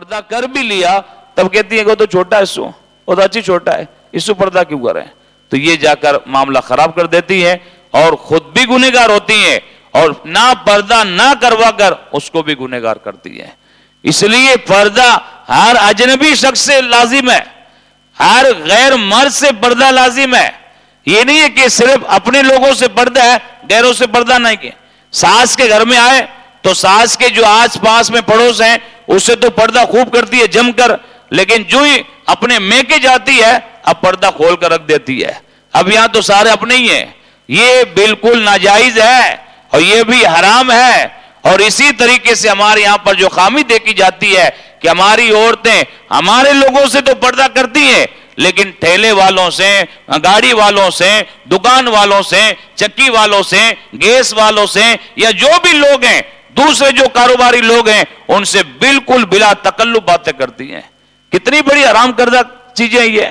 पर्दा कर भी लिया तब कहती है कि वो तो छोटा है, इसको वो तो अच्छी छोटा है, इसको पर्दा क्यों करें। तो ये जाकर मामला खराब कर देती है और खुद भी गुनहगार होती है और ना पर्दा ना करवा कर उसको भी गुनहगार करती है। इसलिए पर्दा हर अजनबी शख्स से लाजिम है, हर गैर मर्द से पर्दा लाजिम है। ये नहीं है कि सिर्फ अपने लोगों से पर्दा है, गैरों से पर्दा नहीं किया। सास के घर में आए तो सास के जो आस पास में पड़ोस हैं उससे तो पर्दा खूब करती है जमकर, लेकिन जो ही अपने मेके जाती है अब पर्दा खोल कर रख देती है। अब यहां तो सारे अपने ही हैं। ये बिल्कुल नाजायज है और ये भी हराम है। और इसी तरीके से हमारे यहां पर जो खामी देखी जाती है कि हमारी औरतें हमारे लोगों से तो पर्दा करती हैं, लेकिन ठेले वालों से, गाड़ी वालों से, दुकान वालों से, चक्की वालों से, गैस वालों से, या जो भी लोग हैं, दूसरे जो कारोबारी लोग हैं, उनसे बिल्कुल बिला तकल्लुफ बातें करती हैं। कितनी बड़ी हराम करदा चीजें ये।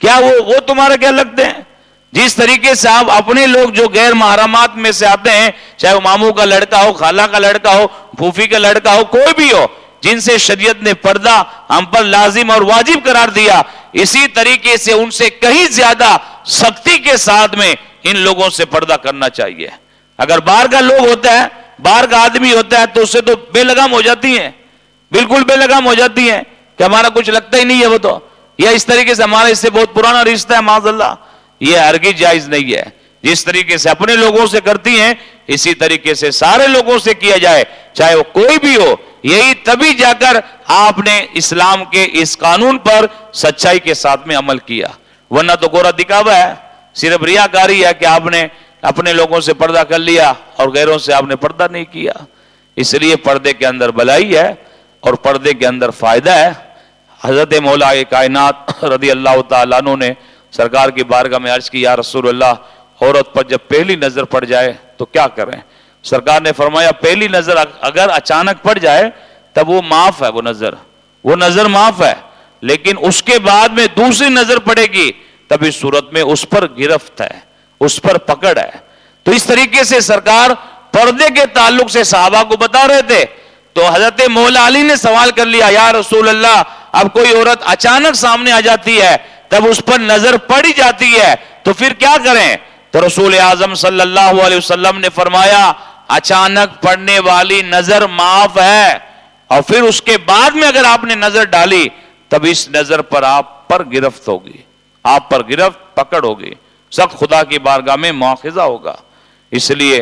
क्या वो तुम्हारा क्या लगते हैं? जिस तरीके से आप अपने लोग जो गैर महरमात में से आते हैं, चाहे वो मामू का लड़का हो, खाला का लड़का हो, फूफी का लड़का हो, कोई भी हो, जिनसे शरीयत ने पर्दा हम पर लाजिम और वाजिब करार दिया, इसी तरीके से उनसे कहीं ज्यादा सख्ती के साथ में इन लोगों से पर्दा करना चाहिए। अगर बाहर का लोग होता है, बाहर का आदमी होता है, तो उससे तो बेलगाम हो जाती है, बिल्कुल बेलगाम हो जाती है कि हमारा कुछ लगता ही नहीं है वो तो, या इस तरीके से हमारा इससे बहुत पुराना रिश्ता है माज़अल्लाह। ये हरगिज़ जायज नहीं है। जिस तरीके से अपने लोगों से करती हैं इसी तरीके से सारे लोगों से किया जाए, चाहे वो कोई भी हो। यही तभी जाकर आपने इस्लाम के इस कानून पर सच्चाई के साथ में अमल किया, वरना तो गोरा दिखावा है, सिर्फ रियाकारी है कि आपने अपने लोगों से पर्दा कर लिया और गैरों से आपने पर्दा नहीं किया। इसलिए पर्दे के अंदर भलाई है और पर्दे के अंदर फायदा है। हजरत मौला कायनात रदी अल्लाह तआला अन्हु ने सरकार की बारगाह में अर्ज की, या रसूल अल्लाह, औरत पर जब पहली नजर पड़ जाए तो क्या करें? सरकार ने फरमाया, पहली नजर अगर अचानक पड़ जाए तब वो माफ है, वो नजर माफ है, लेकिन उसके बाद में दूसरी नजर पड़ेगी तब इस सूरत में उस पर गिरफ्त है, उस पर पकड़ है। तो इस तरीके से सरकार पर्दे के ताल्लुक से सहाबा को बता रहे थे। तो हजरत मौला अली ने सवाल कर लिया, या रसूल अल्लाह, अब कोई औरत अचानक सामने आ जाती है, तब उस पर नजर पड़ ही जाती है, तो फिर क्या करें? तो रसूल आजम सल्लल्लाहु अलैहि वसल्लम ने फरमाया, अचानक पड़ने वाली नजर माफ है, और फिर उसके बाद में अगर आपने नजर डाली तब इस नजर पर आप पर गिरफ्त होगी, आप पर गिरफ्त पकड़ होगी, सख्त खुदा की बारगाह में मुआखिजा होगा। इसलिए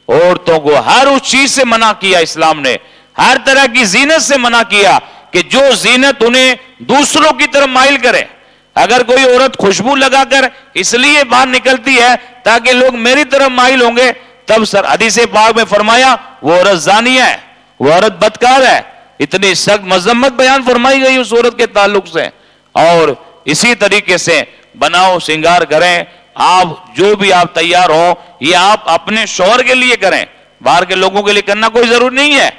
औरतों को हर उस चीज से मना किया इस्लाम ने, हर तरह की जीनत से मना किया कि जो जीनत उन्हें दूसरों की तरफ माइल करे। अगर कोई औरत खुशबू लगाकर इसलिए बाहर निकलती है ताकि लोग मेरी तरफ माइल होंगे, तब सर हदीस पाक में फरमाया वो औरत जानिया है, वो औरत बदकार है। इतनी सख्त मजम्मत बयान फरमाई गई उस औरत के ताल्लुक से। और इसी तरीके से बनाओ श्रृंगार करें, आप जो भी आप तैयार हो, ये आप अपने शौहर के लिए करें, बाहर के लोगों के लिए करना कोई जरूरी नहीं है।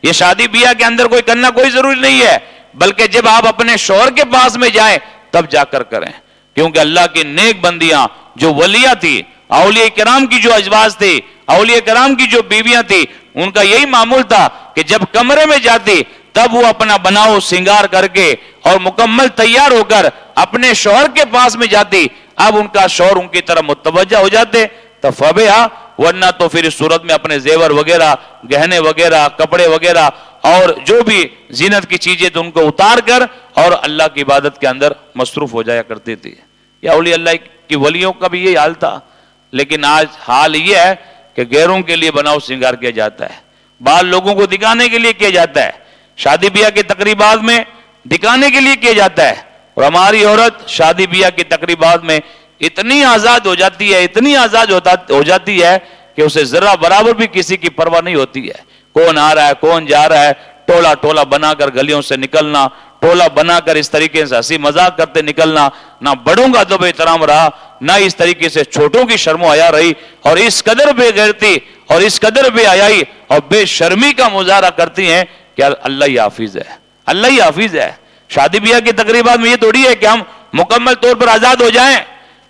ये शादी ब्याह के अंदर कोई करना कोई जरूरी नहीं है, बल्कि जब आप अपने शौहर के पास में जाएं तब जाकर करें। क्योंकि अल्लाह की नेक बंदियां जो वलिया थी, औलिया किराम की जो अजवाज थी, औलिया किराम की जो बीवियां थी, उनका यही मामूल था कि जब कमरे में जाती तब वो अपना बनाओ श्रृंगार करके और मुकम्मल तैयार होकर अपने शौहर के पास में जाती। अब उनका शौहर उनकी तरफ मुतवज्जा हो जाते तो फबेहा, वरना तो फिर इस सूरत में अपने जेवर वगैरह, गहने वगैरह, कपड़े वगैरह और जो भी जीनत की चीजें तो उनको उतार कर और अल्लाह की इबादत के अंदर मसरूफ हो जाया करती थी। या औलिया अल्लाह की वलियों का भी यही हाल था। लेकिन आज हाल यह है कि गैरों के लिए बनाओ श्रृंगार किया जाता है, बाहर लोगों को दिखाने के लिए किया जाता है, शादी ब्याह की तकरीबात में दिखाने के लिए किया जाता है। और हमारी औरत शादी ब्याह की तकरीबात में इतनी आजाद हो जाती है, इतनी आजाद हो जाती है कि उसे जरा बराबर भी किसी की परवाह नहीं होती है। कौन आ रहा है, कौन जा रहा है, टोला टोला बनाकर गलियों से निकलना, टोला बनाकर इस तरीके से हंसी मजाक करते निकलना, ना बड़ों का अदब एहतराम रहा, ना इस तरीके से छोटों की शर्मो हया रही। और इस कदर बेगैरती और इस कदर बेहयाई और बेशर्मी का मुजाहरा करती हैं कि अल्लाह ही हाफिज है, अल्लाह ही हाफिज है। शादी ब्याह की तकरीबात में ये थोड़ी है कि हम मुकम्मल तौर पर आजाद हो जाएं।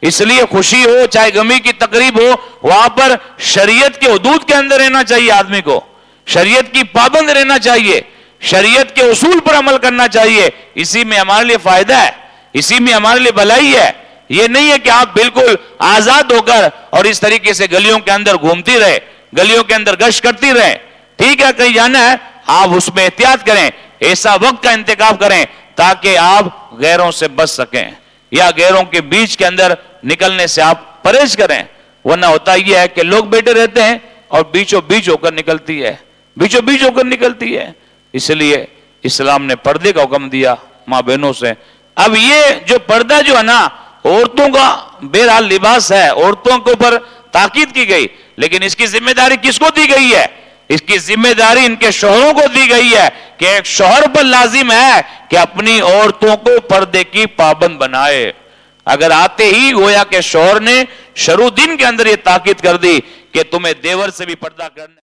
इसलिए खुशी हो चाहे गमी की तकरीब हो, वहां पर शरीयत के हुदूद के अंदर रहना चाहिए, आदमी को शरीयत की पाबंद रहना चाहिए। شریعت کے اصول پر عمل کرنا چاہیے. اسی میں ہمارے لیے فائدہ ہے, اسی میں ہمارے لیے بھلائی ہے. یہ نہیں ہے کہ آپ بالکل آزاد ہو کر اور اس طریقے سے گلیوں کے اندر گھومتی رہے, گلیوں کے اندر گشت کرتی رہے. ٹھیک ہے, کہیں جانا ہے آپ اس میں احتیاط کریں, ایسا وقت کا انتخاب کریں تاکہ آپ غیروں سے بچ سکیں, یا غیروں کے بیچ کے اندر نکلنے سے آپ پرہیز کریں. ورنہ ہوتا یہ ہے کہ لوگ بیٹھے رہتے ہیں اور بیچوں بیچ ہو کر نکلتی ہے, بیچوں بیچ ہو کر نکلتی ہے. اس لیے اسلام نے پردے کا حکم دیا ماں بہنوں سے. اب یہ جو پردہ جو ہے نا عورتوں کا بہرحال لباس ہے, عورتوں کے اوپر تاکید کی گئی, لیکن اس کی ذمہ داری کس کو دی گئی ہے؟ اس کی ذمہ داری ان کے شوہروں کو دی گئی ہے کہ ایک شوہر پر لازم ہے کہ اپنی عورتوں کو پردے کی پابند بنائے. اگر آتے ہی گویا کہ شوہر نے شروع دن کے اندر یہ تاکید کر دی کہ تمہیں دیور سے بھی پردہ کرنا